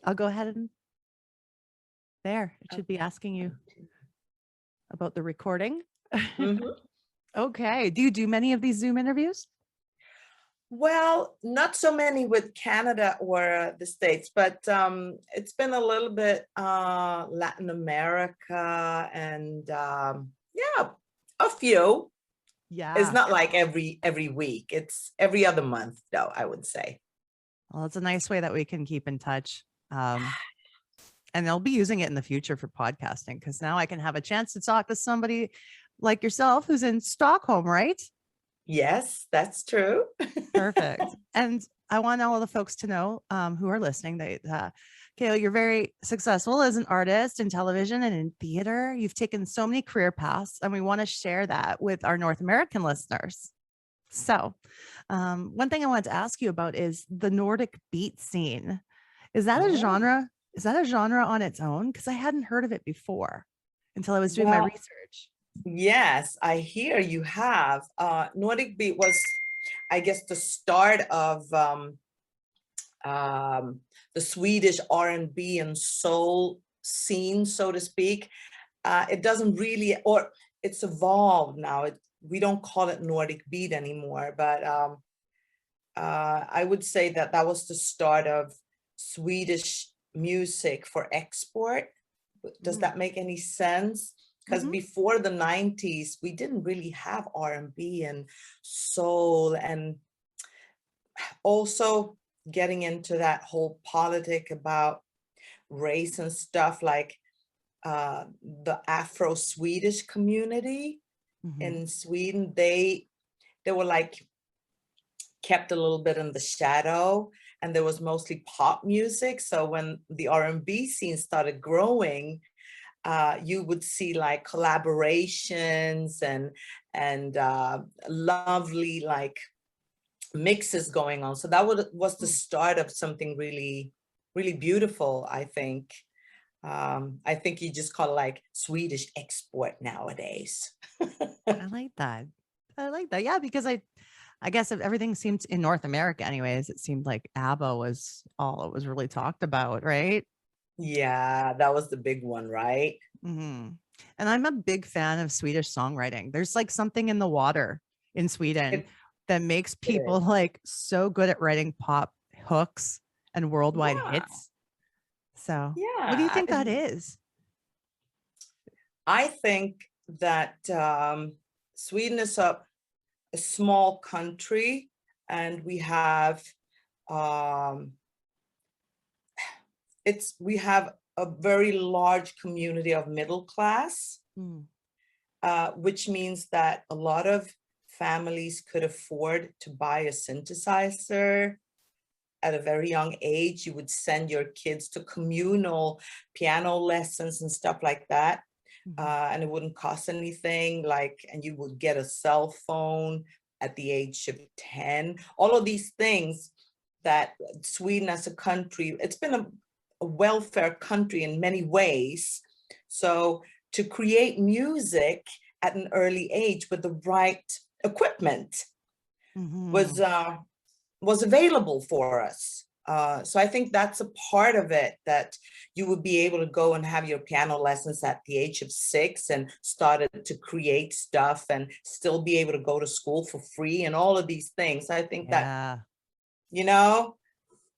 I'll go ahead and there. It should be asking you about the recording. Mhm. Okay. Do you do many of these Zoom interviews? Well, not so many with Canada or the States, but it's been a little bit Latin America and yeah, a few. It's Yeah. not like every week. It's every other month, though, I would say. Well, it's a nice way that we can keep in touch. And I'll be using it in the future for podcasting because now I can have a chance to talk to somebody like yourself who's in Stockholm, right? Yes, that's true. Perfect. And I want all the folks to know who are listening that, Kayo, you're very successful as an artist in television and in theater. You've taken so many career paths, and we want to share that with our North American listeners. So, one thing I wanted to ask you about is the Nordic Beat Scene. Is that a Oh, genre? Is that a genre on its own? Because I hadn't heard of it before until I was doing my well, research. yes, I hear you have. Nordic Beat was, I guess, the start of the Swedish R&B and soul scene, so to speak. It doesn't really, or it's evolved now. We don't call it Nordic Beat anymore, but I would say that that was the start of Swedish music for export. Does that make any sense? Because before the 90s, we didn't really have R&B and soul, and also getting into that whole politic about race and stuff, like the Afro-Swedish community in Sweden, they were like kept a little bit in the shadow, and there was mostly pop music. So when the R&B scene started growing, you would see like collaborations and lovely like mixes going on. So that was the start of something really, really beautiful, I think. I think you just call it like Swedish export nowadays. I like that. I like that. Yeah, because I guess if everything seemed in North America anyways, it seemed like ABBA was all it was really talked about, right? Yeah, that was the big one, right? And I'm a big fan of Swedish songwriting. There's like something in the water in Sweden It, that makes it people is. like so good at writing pop hooks and worldwide Yeah, hits. So, what do you yeah. think that is? I think that Sweden is a small country, and we have um, we have a very large community of middle class, which means that a lot of families could afford to buy a synthesizer at a very young age. You would send your kids to communal piano lessons and stuff like that. And it wouldn't cost anything, like, and you would get a cell phone at the age of 10. All of these things that Sweden as a country, it's been a welfare country in many ways. So to create music at an early age with the right equipment was available for us. So I think that's a part of it, that you would be able to go and have your piano lessons at the age of 6 and started to create stuff and still be able to go to school for free and all of these things. I think that, Yeah, you know,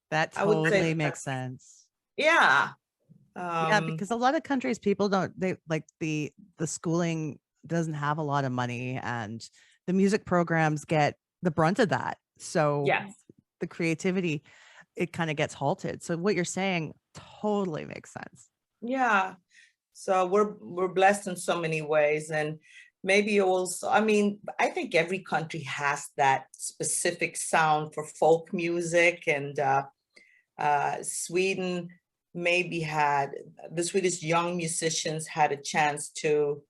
that I would say totally that, makes sense. yeah. Yeah, because a lot of countries people don't they like the schooling doesn't have a lot of money and the music programs get the brunt of that. So Yes. the creativity it kind of gets halted. So what you're saying totally makes sense. Yeah. So we're blessed in so many ways. And maybe also, I mean, I think every country has that specific sound for folk music, and Sweden maybe had, the Swedish young musicians had a chance to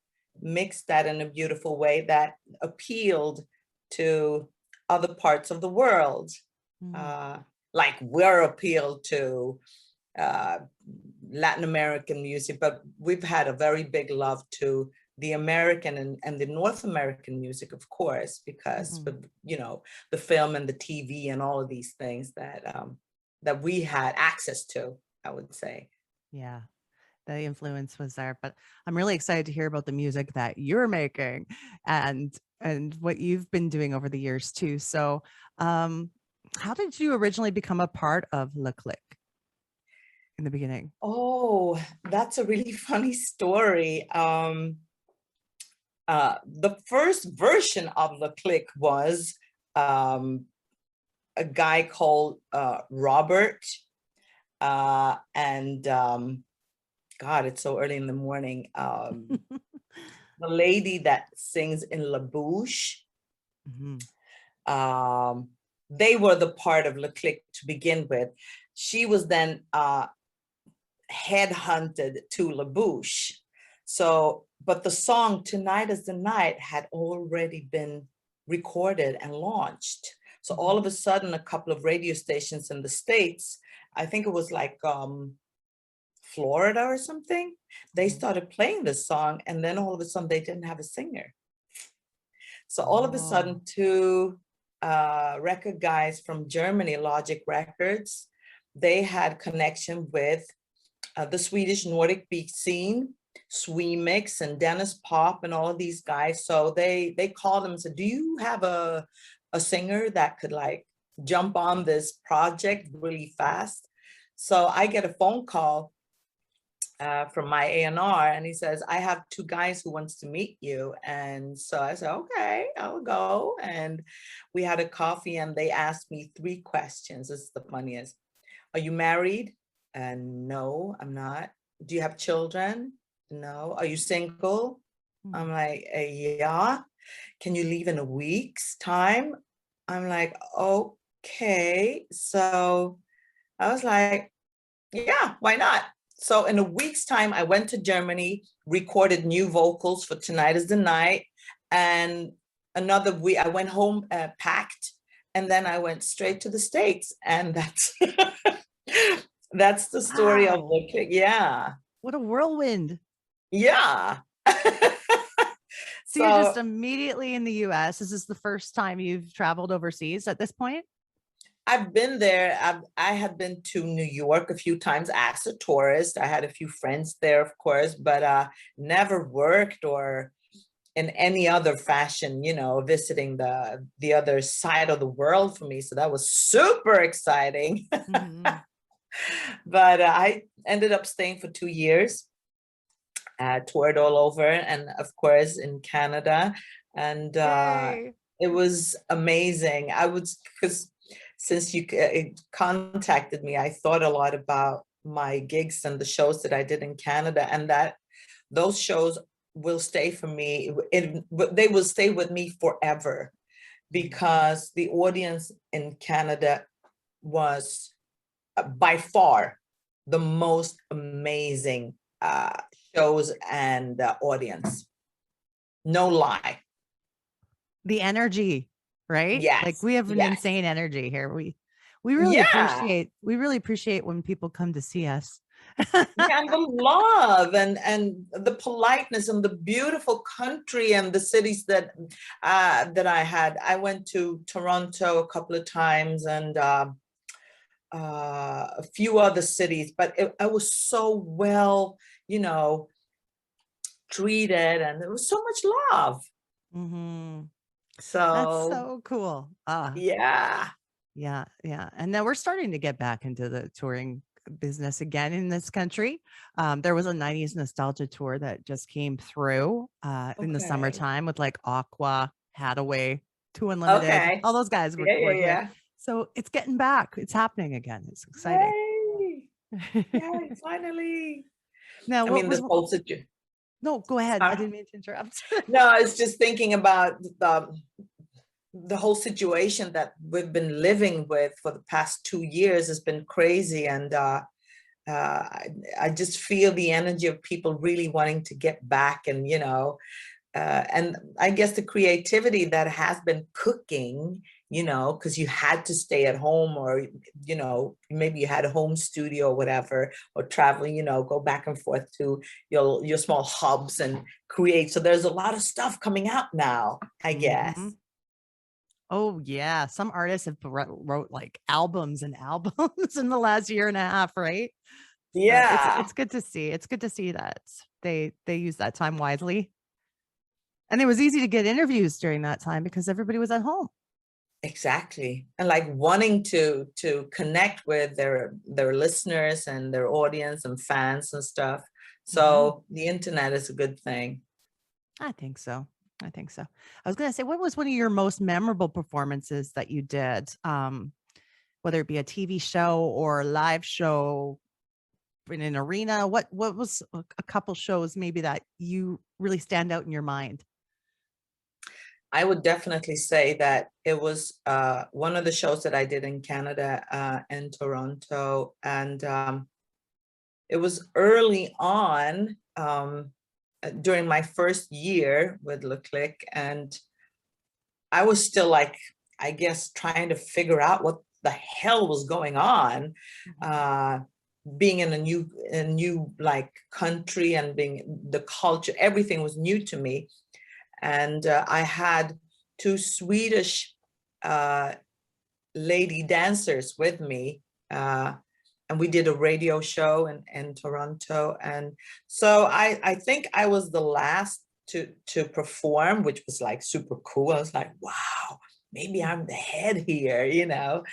mix that in a beautiful way that appealed to other parts of the world. Like we're appealed to Latin American music, but we've had a very big love to the American and the North American music, of course, because with, you know, the film and the TV and all of these things that that we had access to. I would say. Yeah. The influence was there, but I'm really excited to hear about the music that you're making and what you've been doing over the years too. So, how did you originally become a part of Le Click in the beginning? Oh, that's a really funny story. The first version of the click was a guy called Robert, and God, it's so early in the morning. The lady that sings in La Bouche, they were the part of Le Click to begin with. She was then headhunted to La Bouche. So, but the song Tonight is the Night had already been recorded and launched. So all of a sudden, a couple of radio stations in the States, I think it was like Florida or something, they started playing this song, and then all of a sudden they didn't have a singer. So all of a sudden, two record guys from Germany, Logic Records, they had connection with the Swedish Nordic Beat Scene, Swemix and Dennis Pop and all of these guys. So they called them and said, do you have a singer that could like jump on this project really fast? So I get a phone call from my A&R, and he says, I have two guys who wants to meet you. And so I said, okay, I'll go. And we had a coffee, and they asked me 3 questions. This is the funniest. Are you married? No, I'm not. Do you have children? No. Are you single? I'm like, yeah. Can you leave in a week's time? I'm like, okay. So I was like, yeah, why not? So in a week's time, I went to Germany, recorded new vocals for Tonight is the Night. And another week, I went home packed, and then I went straight to the States. And that's that's the story of the click. Yeah. What a whirlwind. Yeah. So you're just immediately in the US. Is this the first time you've traveled overseas at this point? I've been there. I had been to New York a few times as a tourist. I had a few friends there, of course, but never worked or in any other fashion, you know, visiting the other side of the world for me. So that was super exciting. But I ended up staying for 2 years, toured all over, and of course in Canada. And it was amazing. Because since you contacted me, I thought a lot about my gigs and the shows that I did in Canada, and that those shows will stay for me. They will stay with me forever, because the audience in Canada was by far the most amazing shows and audience. No lie. The energy, right? Yes. Like we have an insane energy here. We really appreciate when people come to see us. Yeah, and the love and the politeness and the beautiful country and the cities that I had. I went to Toronto a couple of times, and a few other cities, but I was so well, you know, treated, and there was so much love. So that's so cool. Yeah. And now we're starting to get back into the touring business again in this country. There was a 90s nostalgia tour that just came through in the summertime with like Aqua, Hadaway, Two Unlimited, all those guys were here. So it's getting back. It's happening again. It's exciting. Yay, finally. Now, I mean, this whole situation. No, go ahead. I didn't mean to interrupt. No, I was just thinking about the whole situation that we've been living with for the past 2 years has been crazy. And I just feel the energy of people really wanting to get back, and, you know, and I guess the creativity that has been cooking, you know, because you had to stay at home, or, you know, maybe you had a home studio or whatever, or traveling, you know, go back and forth to your small hubs and create. So there's a lot of stuff coming out now, I guess. Oh yeah, some artists have wrote like albums and albums in the last year and a half, right? So Yeah, it's good to see. It's good to see that they use that time wisely. And it was easy to get interviews during that time because everybody was at home. exactly. And like wanting to connect with their listeners and their audience and fans and stuff. So the internet is a good thing. I think so. I think so. I was going to say, what was one of your most memorable performances that you did? Whether it be a TV show or a live show in an arena, what was a couple shows maybe that you really stand out in your mind? I would definitely say that it was one of the shows that I did in Canada in Toronto. And it was early on during my first year with Le Click. And I was still like, I guess, trying to figure out what the hell was going on. Being in a new like country and being the culture, everything was new to me. And I had two Swedish lady dancers with me. And we did a radio show in Toronto. And so I think I was the last to perform, which was like super cool. I was like, wow, maybe I'm the head here, you know?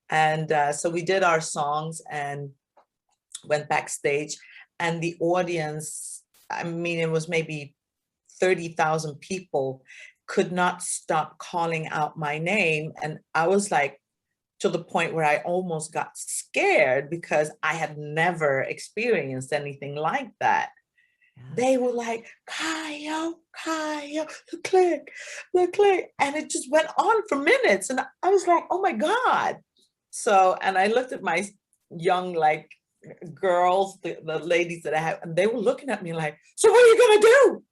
And so we did our songs and went backstage, and the audience, I mean, it was maybe 30,000 people, could not stop calling out my name. And I was like, to the point where I almost got scared because I had never experienced anything like that. Yeah. They were like, Kayo, Kayo, the click. And it just went on for minutes. And I was like, oh my God. So, and I looked at my young, like, girls, the ladies that I have, and they were looking at me like, so what are you gonna do?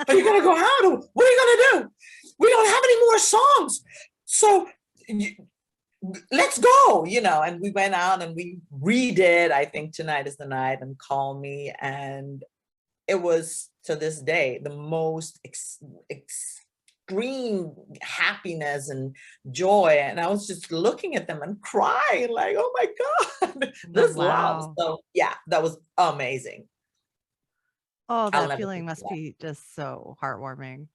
Are you gonna go out? What are you gonna do? We don't have any more songs. So let's go, you know. And we went out and we redid, I think, Tonight Is the Night and Call Me. And it was, to this day, the most extreme happiness and joy. And I was just looking at them and crying like, oh my God, this love. So yeah, that was amazing. Oh, that feeling must be just so heartwarming.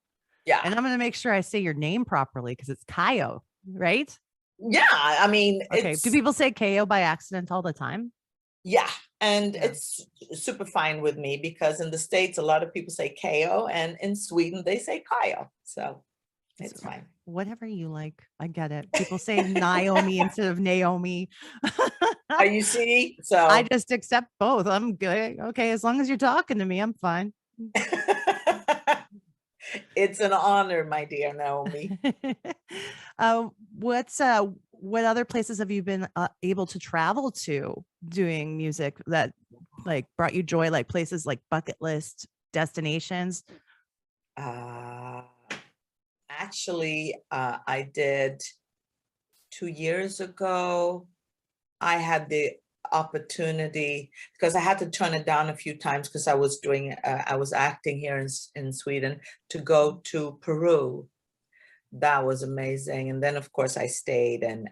Yeah. And I'm going to make sure I say your name properly because it's Kayo, right? Yeah. I mean, okay. Do people say Kayo by accident all the time? Yeah. And it's super fine with me because in the States, a lot of people say Kayo, and in Sweden, they say Kayo. So it's fine. Whatever you like. I get it. People say Naomi instead of Naomi. Are you see? So I just accept both. I'm good. Okay. As long as you're talking to me, I'm fine. It's an honor, my dear Naomi. What other places have you been able to travel to doing music that like brought you joy, like places like bucket list destinations? Actually, I did 2 years ago. I had the opportunity, because I had to turn it down a few times because I was doing, I was acting here in Sweden, to go to Peru. That was amazing. And then of course I stayed and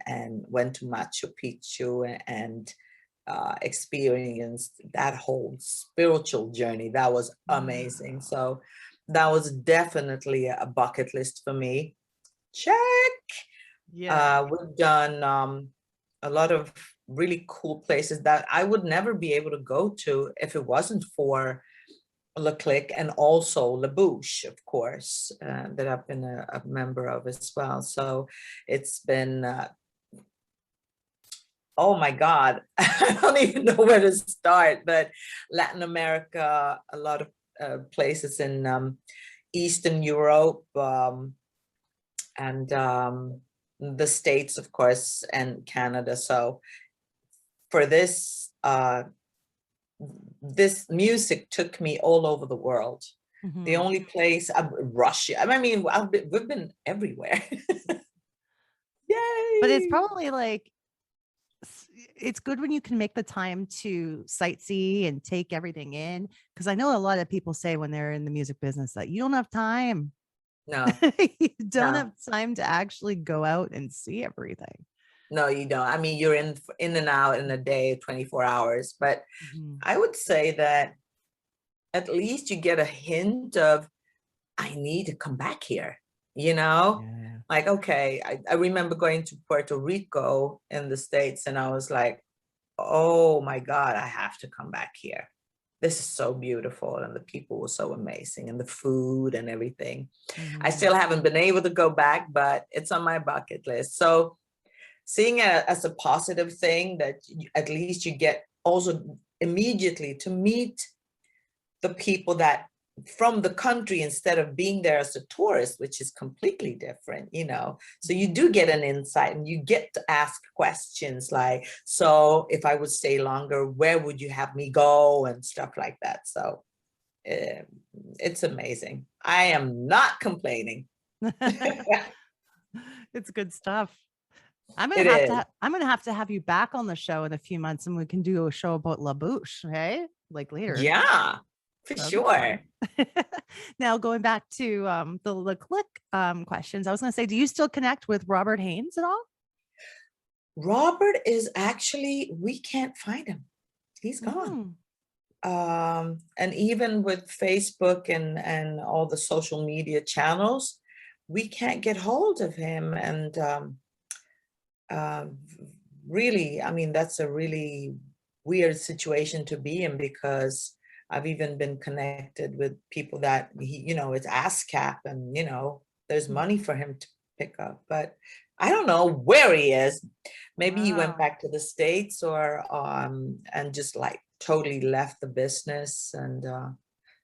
went to Machu Picchu and experienced that whole spiritual journey. That was amazing. So that was definitely a bucket list for me. Check. Yeah. We've done a lot of really cool places that I would never be able to go to if it wasn't for Le Click, and also La Bouche, of course, that I've been a member of as well. So it's been, oh my God, I don't even know where to start, but Latin America, a lot of places in Eastern Europe, and the States, of course, and Canada. So for this, this music took me all over the world. Mm-hmm. The only place, Russia. I mean, we've been everywhere. Yay! But it's probably like, it's good when you can make the time to sightsee and take everything in. Because I know a lot of people say when they're in the music business that you don't have time. No, you don't have time to actually go out and see everything. No, you don't. I mean, you're in and out in a day, 24 hours. But I would say that at least you get a hint of, I need to come back here, you know? Yeah. Like, okay, I remember going to Puerto Rico in the States, and I was like, oh my God, I have to come back here. This is so beautiful, and the people were so amazing, and the food and everything. I still haven't been able to go back, but it's on my bucket list. So seeing it as a positive thing, that at least you get also immediately to meet the people that from the country, instead of being there as a tourist, which is completely different, you know. So you do get an insight, and you get to ask questions like, so if I would stay longer, where would you have me go, and stuff like that. So it's amazing. I am not complaining. It's good stuff. I'm It gonna have to have you back on the show in a few months, and we can do a show about La Bouche, hey? Like later. Yeah, for That'd sure. Now going back to the click questions, I was going to say, do you still connect with Robert Haynes at all? Robert is actually, we can't find him. He's gone. And even with Facebook and all the social media channels, we can't get hold of him. And really, I mean, that's a really weird situation to be in, because I've even been connected with people that he, you know, it's ASCAP, and, you know, there's money for him to pick up, but I don't know where he is. Maybe he went back to the States, or and just like totally left the business. And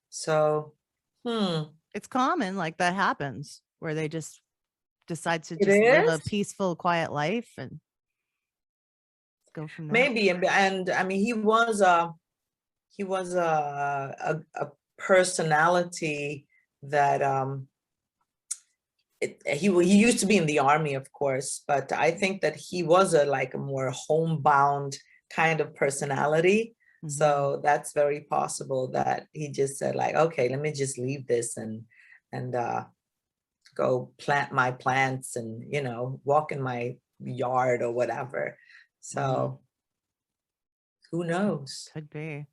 so it's common, like that happens, where they just decide to it just live a is peaceful, quiet life and go from there. maybe. And I mean, he was a personality that he used to be in the army, of course, but I think that he was a more homebound kind of personality. So that's very possible that he just said like, okay, let me just leave this and go plant my plants and, you know, walk in my yard or whatever. So who knows? Could be.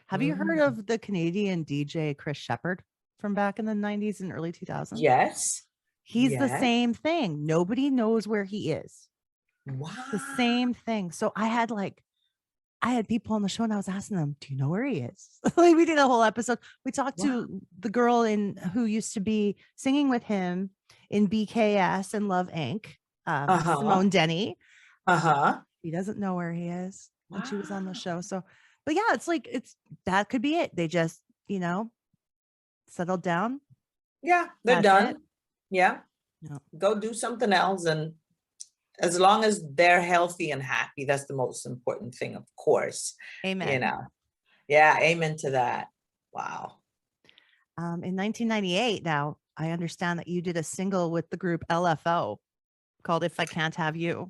Have you heard of the Canadian DJ Chris Shepherd from back in the 90s and early 2000s? Yes. He's the same thing. Nobody knows where he is. Wow. The same thing. So I had people on the show, and I was asking them, do you know where he is? Like, we did a whole episode. We talked to the girl who used to be singing with him in BKS and Love Inc., Simone Denny. He doesn't know where he is when she was on the show. So, but yeah, that could be it. They just, you know, settled down. Yeah, they're done. Yeah. Go do something else. And as long as they're healthy and happy, that's the most important thing, of course. Amen. You know, yeah, amen to that. Wow. In 1998, now I understand that you did a single with the group LFO called If I Can't Have You.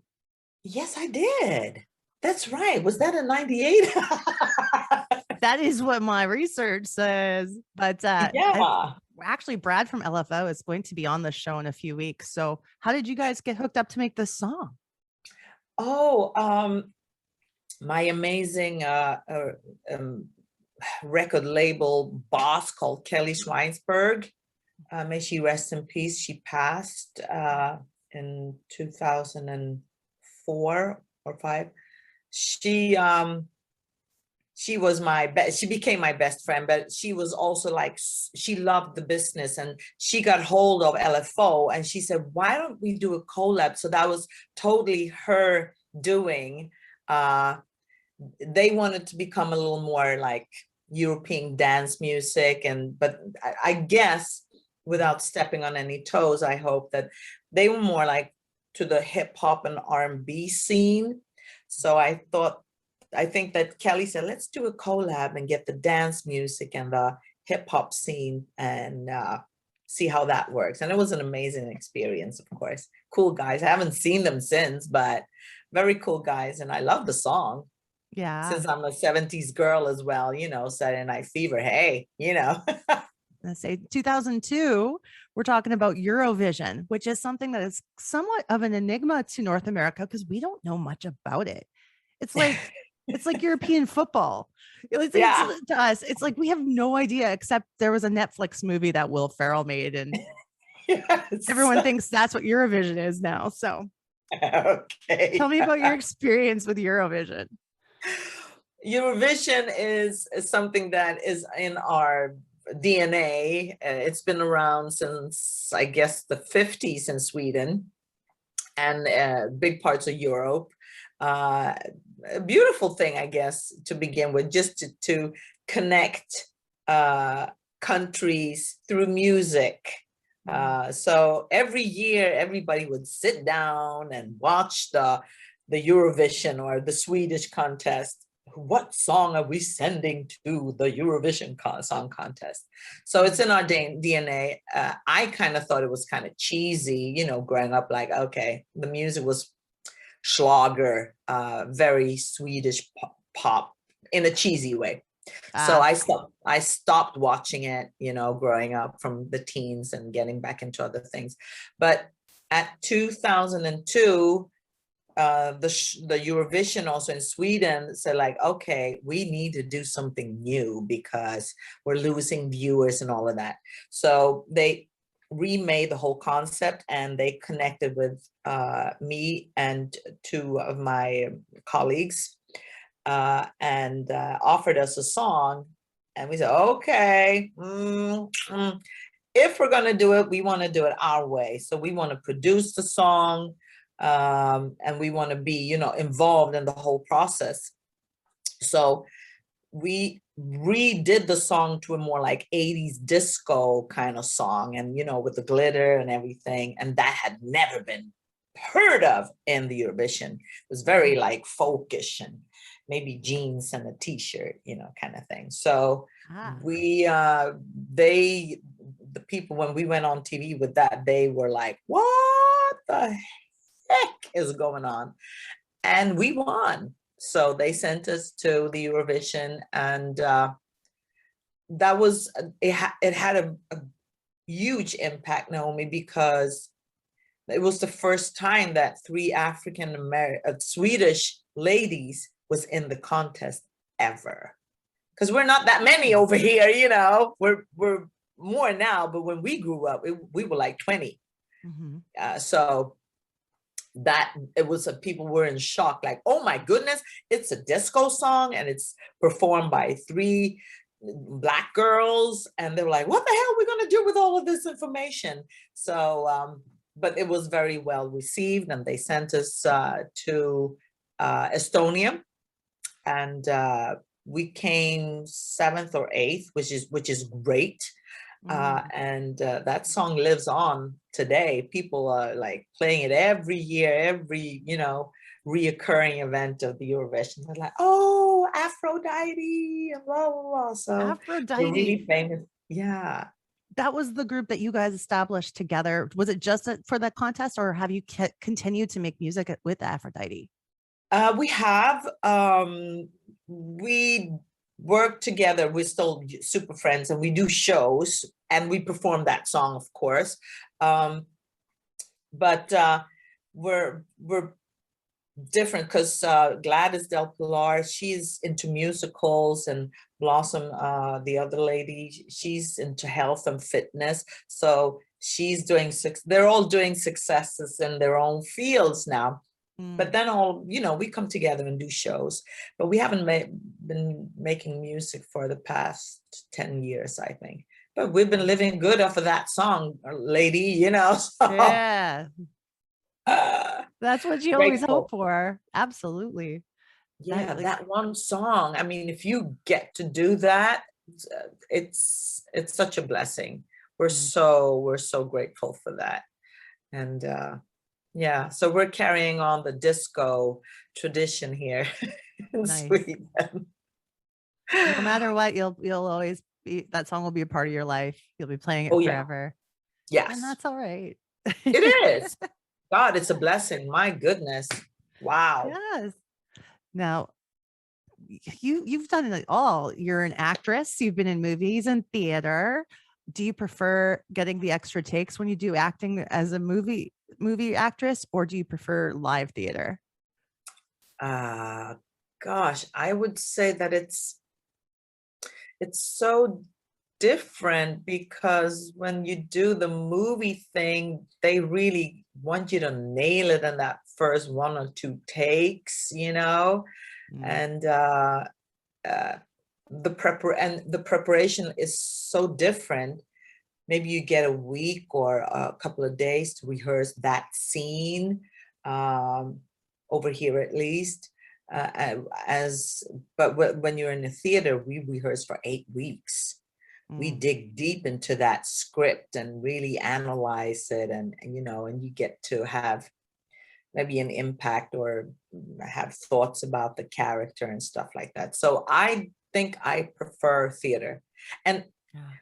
Yes, I did. That's right. Was that in 98? That is what my research says. But actually, Brad from LFO is going to be on the show in a few weeks. So how did you guys get hooked up to make this song? Oh, my amazing record label boss called Kelly Schweinsberg. May she rest in peace. She passed in 2004 or 5. She was she became my best friend, but she was also like, she loved the business, and she got hold of LFO, and she said, why don't we do a collab? So that was totally her doing. They wanted to become a little more like European dance music, but I guess without stepping on any toes, I hope that they were more like to the hip hop and R&B scene. So I think that Kelly said, let's do a collab and get the dance music and the hip hop scene and see how that works. And it was an amazing experience, of course. Cool guys. I haven't seen them since, but very cool guys. And I love the song. Yeah. Since I'm a 70s girl as well, you know, Saturday Night Fever. Hey, you know. gonna say 2002, we're talking about Eurovision, which is something that is somewhat of an enigma to North America because we don't know much about it. It's like European football. Yeah. To us, it's like we have no idea, except there was a Netflix movie that Will Ferrell made, and Yes. everyone thinks that's what Eurovision is now. So Okay. tell me about your experience with Eurovision. Eurovision is something that is in our DNA. It's been around since, I guess, the 50s in Sweden and big parts of Europe. A beautiful thing, I guess, to begin with, just to connect countries through music. So every year, everybody would sit down and watch the Eurovision or the Swedish contest. What song are we sending to the Eurovision Song Contest? So it's in our DNA. I kind of thought it was kind of cheesy, you know, growing up, like, okay, the music was Schlager, very Swedish pop in a cheesy way. So I stopped watching it, you know, growing up from the teens and getting back into other things. But at 2002, the Eurovision also in Sweden said, like, okay, we need to do something new because we're losing viewers and all of that. So they remade the whole concept, and they connected with me and two of my colleagues and offered us a song. And we said, okay, if we're going to do it, we want to do it our way. So we want to produce the song, and we want to be, you know, involved in the whole process. So we redid the song to a more like 80s disco kind of song, and, you know, with the glitter and everything. And that had never been heard of in the Eurovision. It was very like folkish and maybe jeans and a t-shirt, you know, kind of thing. So the people, when we went on TV with that, they were like, what the heck is going on? And we won. So they sent us to the Eurovision, and that was, it had a huge impact, Naomi, because it was the first time that 3 Swedish ladies was in the contest ever. Because we're not that many over here, you know, we're more now, but when we grew up, we were like 20. So that it was people were in shock, like, oh my goodness, it's a disco song and it's performed by 3 Black girls, and they were like, what the hell are we going to do with all of this information? So but it was very well received, and they sent us to Estonia, and we came 7th or 8th, which is great. And that song lives on today. People are like playing it every year, every, you know, reoccurring event of the Eurovision. They're like, oh, Afro-dite and blah, blah, blah. So Afro-dite, they're really famous. Yeah. That was the group that you guys established together. Was it just for the contest, or have you continued to make music with Afro-dite? We have. We work together. We're still super friends, and we do shows, and we perform that song, of course. But we're different because Gladys Del Pilar, she's into musicals, and Blossom, the other lady, she's into health and fitness. So she's doing they're all doing successes in their own fields now. But then all, you know, we come together and do shows, but we haven't been making music for the past 10 years, I think. But we've been living good off of that song, lady, you know. So. Yeah. That's what you always hope for. Absolutely. Yeah, that one song. I mean, if you get to do that, it's such a blessing. We're so grateful for that. And yeah, so we're carrying on the disco tradition here in Sweden. No matter what, you'll always be, that song will be a part of your life. You'll be playing it forever. Yes. And that's all right. It is. God, it's a blessing. My goodness. Wow. Yes. Now, you've done it all. You're an actress. You've been in movies and theater. do you prefer getting the extra takes when you do acting as a movie actress, or do you prefer live theater? Gosh, I would say that it's so different, because when you do the movie thing, they really want you to nail it in that first 1 or 2 takes, you know, and the preparation is so different. Maybe you get a week or a couple of days to rehearse that scene, over here at least. But when you're in the theater, we rehearse for 8 weeks. We dig deep into that script and really analyze it, and you know, and you get to have maybe an impact or have thoughts about the character and stuff like that. So I think I prefer theater. And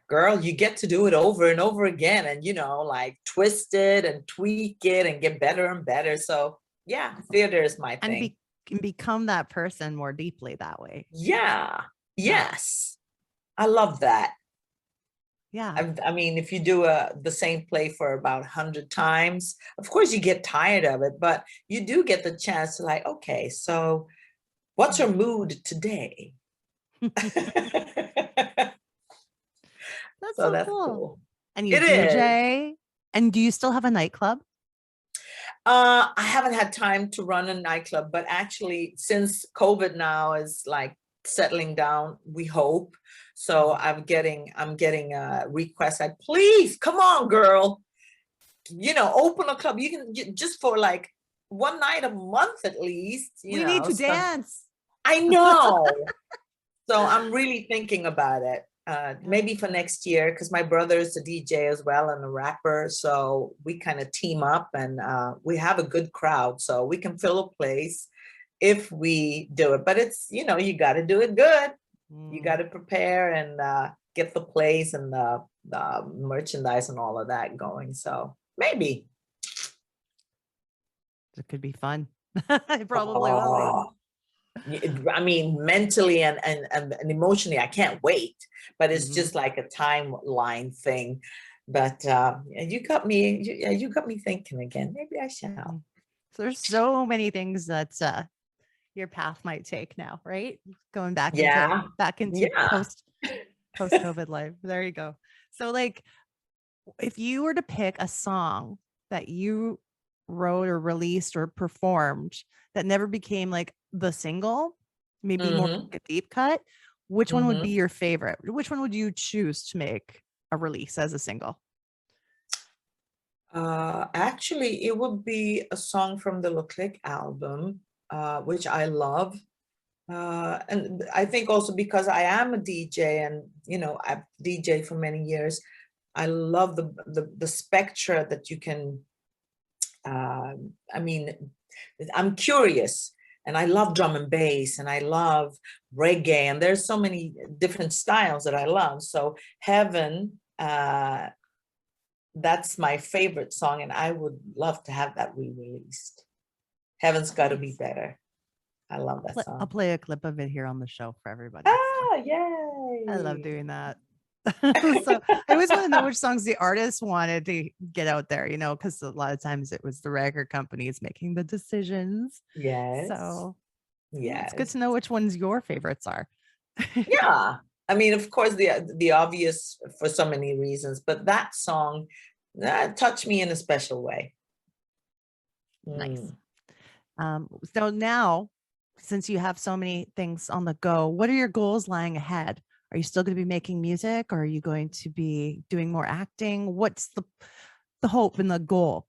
girl, you get to do it over and over again, and you know, like twist it and tweak it and get better and better. So yeah, theater is my thing. And become that person more deeply that way. Yeah. Yes. I love that. Yeah. I mean, if you do the same play for about 100 times, of course you get tired of it, but you do get the chance to like, okay, so what's your mood today? That's so cool. Cool. And you DJ, and do you still have a nightclub? I haven't had time to run a nightclub, but actually since COVID now is like settling down, we hope. So I'm getting requests like, please come on, girl, you know, open a club. You can just for like one night a month at least. We need to dance. I know. So I'm really thinking about it. Maybe for next year, because my brother is a DJ as well and a rapper. So we kind of team up, and we have a good crowd, so we can fill a place if we do it. But it's, you know, you got to do it good. You got to prepare and get the place and the merchandise and all of that going. So maybe. It could be fun. It probably will be. I mean, mentally and emotionally, I can't wait, but it's just like a timeline thing. But you got me thinking again. Maybe I shall. So there's so many things that your path might take now, right? Going back into post COVID life. There you go. So like, if you were to pick a song that you wrote or released or performed that never became like the single, maybe more like a deep cut, which one would be your favorite? Which one would you choose to make a release as a single? Actually, it would be a song from the Le Click album, which I love. And I think also because I am a DJ, and you know, I've DJed for many years, I love the spectra that you can I mean, I'm curious, and I love drum and bass, and I love reggae, and there's so many different styles that I love. So Heaven, that's my favorite song, and I would love to have that re-released. Heaven's Got to Be Better. I love that song. I'll play a clip of it here on the show for everybody. Yay! I love doing that. So I always want to know which songs the artist wanted to get out there, you know, because a lot of times it was the record companies making the decisions. Yes. So yeah, it's good to know which ones your favorites are. Yeah. I mean, of course, the obvious for so many reasons, but that song touched me in a special way. Nice. So now, since you have so many things on the go, what are your goals lying ahead? Are you still going to be making music, or are you going to be doing more acting? What's the hope and the goal?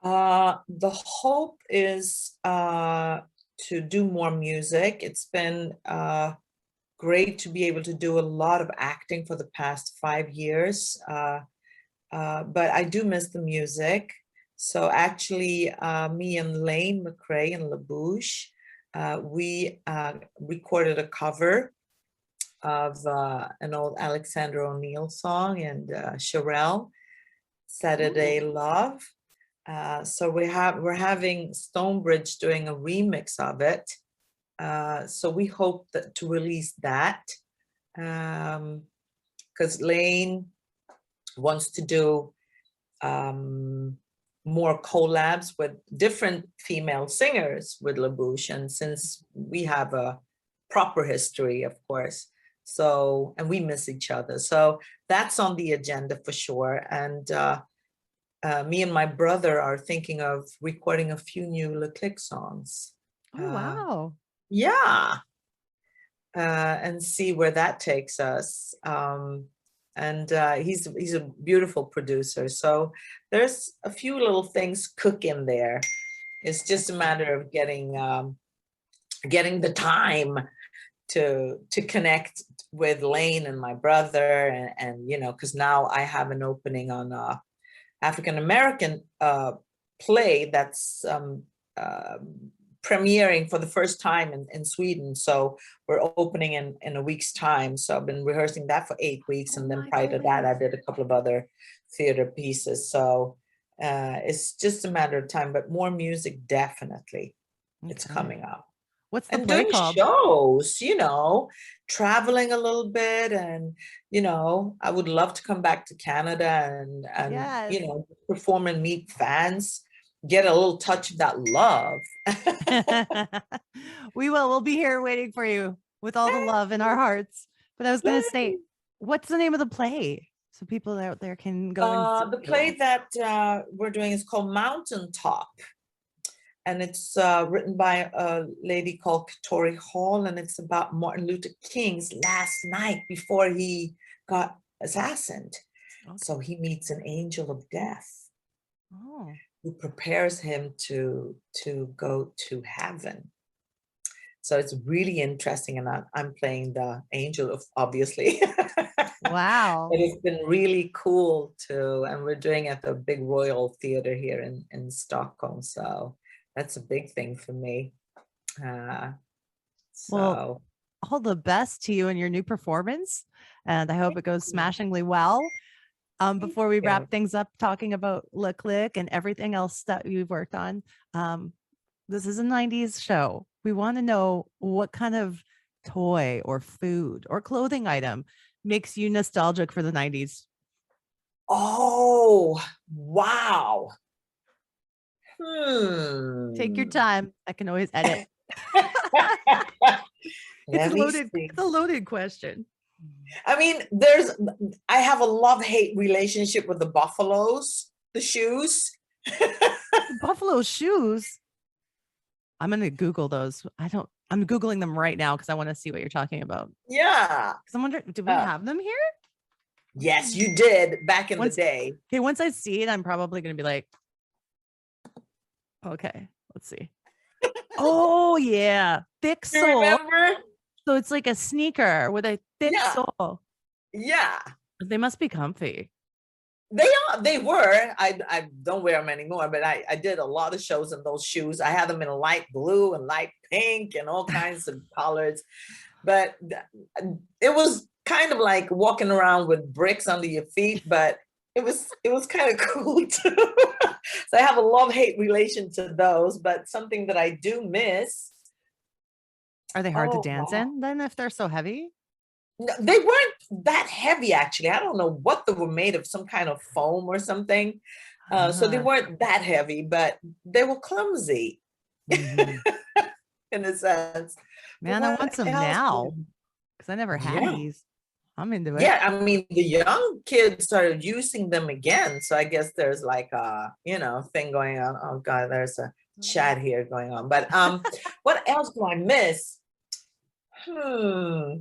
The hope is to do more music. It's been great to be able to do a lot of acting for the past 5 years, but I do miss the music. So actually, me and Lane McRae and Bouche, we recorded a cover of an old Alexander O'Neill song, and Sherelle, Saturday Love. So we're having Stonebridge doing a remix of it. So we hope to release that. because Lane wants to do more collabs with different female singers with Bouche, and since we have a proper history, of course, so, and we miss each other, so that's on the agenda for sure. And me and my brother are thinking of recording a few new Le Click songs. Oh, wow. Yeah. And see where that takes us. And he's a beautiful producer. So there's a few little things cooking there. It's just a matter of getting the time to connect with Lane and my brother, and you know, because now I have an opening on African American play that's premiering for the first time in Sweden. So we're opening in a week's time. So I've been rehearsing that for 8 weeks. And then prior to that, I did a couple of other theater pieces. So it's just a matter of time, but more music, definitely. Okay. It's coming up. What's the and play doing called? Shows, you know, traveling a little bit, and you know, I would love to come back to Canada and Yes. you know, perform and meet fans, get a little touch of that love. We'll be here waiting for you with all the love in our hearts. But I was going to say, what's the name of the play so people out there can go and see the play that we're doing is called Mountaintop. And it's written by a lady called Katori Hall, and it's about Martin Luther King's last night before he got assassinated. Okay. So he meets an angel of death who prepares him to go to heaven. So it's really interesting, and I'm playing the angel, obviously. Wow. But it's been really cool too, and we're doing it at the big Royal Theater here in Stockholm. So that's a big thing for me. Well, all the best to you and your new performance, and I hope it goes smashingly well. Before we wrap things up, talking about Le Click and everything else that you've worked on, this is a 90s show. We want to know what kind of toy or food or clothing item makes you nostalgic for the 90s. Oh, wow. Take your time. I can always edit. It's a loaded question. I mean, I have a love-hate relationship with the buffaloes, the shoes. Buffalo shoes. I'm going to Google those. I'm Googling them right now because I want to see what you're talking about. Yeah. Because I'm wondering, do we have them here? Yes, you did back in the day. Okay, once I see it, I'm probably going to be like, okay, let's see. Oh, yeah. Thick sole. Remember? So it's like a sneaker with a thick sole. Yeah. They must be comfy. They were. I don't wear them anymore, but I did a lot of shows in those shoes. I had them in light blue and light pink and all kinds of colors. But it was kind of like walking around with bricks under your feet, but it was kind of cool too. So I have a love-hate relation to those, but something that I do miss. Are they hard to dance in then if they're so heavy? No, they weren't that heavy, actually. I don't know what they were made of, some kind of foam or something. So they weren't that heavy, but they were clumsy in a sense. Man, I want some now because I never had these. I'm into it. Yeah, I mean, the young kids started using them again. So I guess there's like a, thing going on. Oh God, there's a chat here going on. But what else do I miss? I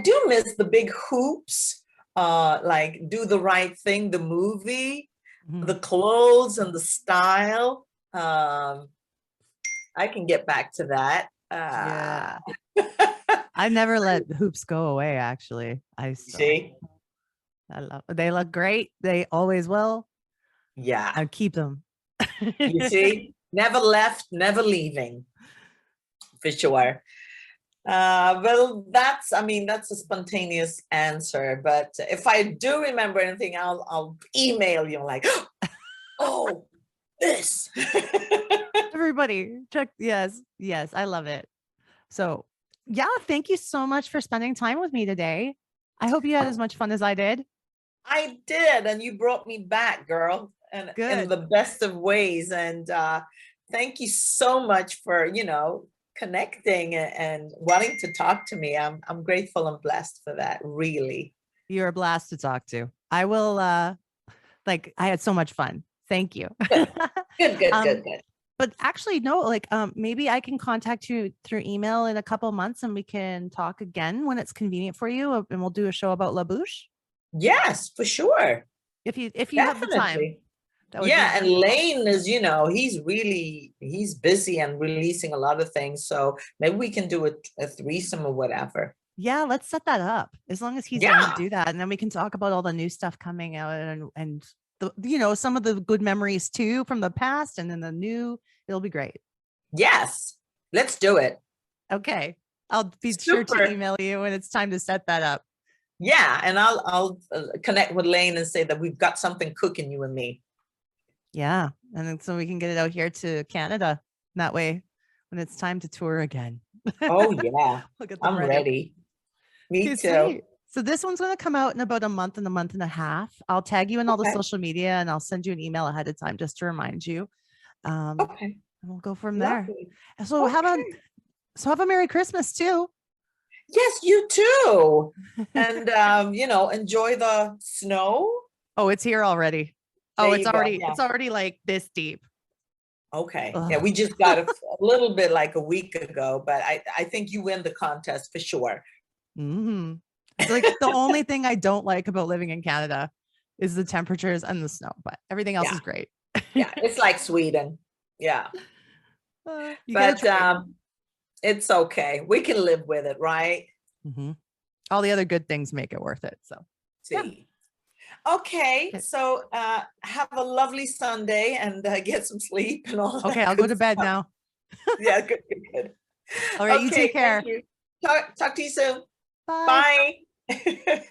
do miss the big hoops, like Do the Right Thing, the movie, the clothes and the style. I can get back to that. Yeah. I never let hoops go away, actually. See? They look great. They always will. Yeah. I keep them. You see? Never left, never leaving. For sure. Well, that's a spontaneous answer, but if I do remember anything, I'll email you like, oh, this. Everybody check. Yes. I love it. So yeah, thank you so much for spending time with me today. I hope you had as much fun as I did. I did, and you brought me back, girl, and in Good. the best of ways. And thank you so much for, connecting and wanting to talk to me. I'm grateful and blessed for that, really. You're a blast to talk to. I will I had so much fun. Thank you. Good, good, good, um, good, good. but actually, no, maybe I can contact you through email in a couple of months and we can talk again when it's convenient for you, and we'll do a show about La Bouche. Yes, for sure. If you have the time. Definitely. Yeah, and Lane is, he's busy and releasing a lot of things. So maybe we can do a threesome or whatever. Yeah, let's set that up as long as he's down to do that. And then we can talk about all the new stuff coming out and the, some of the good memories too from the past and then the new. It'll be great. Yes, let's do it. Okay. I'll be sure to email you when it's time to set that up. Yeah, and I'll connect with Lane and say that we've got something cooking, you and me. Yeah, and then so we can get it out here to Canada. That way, when it's time to tour again. Oh yeah, I'm ready. Me too. Sweet. So this one's going to come out in about a month and a half. I'll tag you in all the social media and I'll send you an email ahead of time just to remind you. Okay. And we'll go from there. So have a Merry Christmas too. Yes, you too. And enjoy the snow. Oh, it's here already. It's already like this deep. Okay. Ugh. Yeah, we just got a little bit like a week ago, but I think you win the contest for sure. Mm-hmm. It's like the only thing I don't like about living in Canada is the temperatures and the snow, but everything else is great. Yeah, it's like Sweden. Yeah. But it's okay. We can live with it, right? Mm-hmm. All the other good things make it worth it. So see. Okay, so have a lovely Sunday and get some sleep and all. Okay, I'll go to bed now. Yeah, good. All right, you take care. Talk to you soon. Bye. Bye.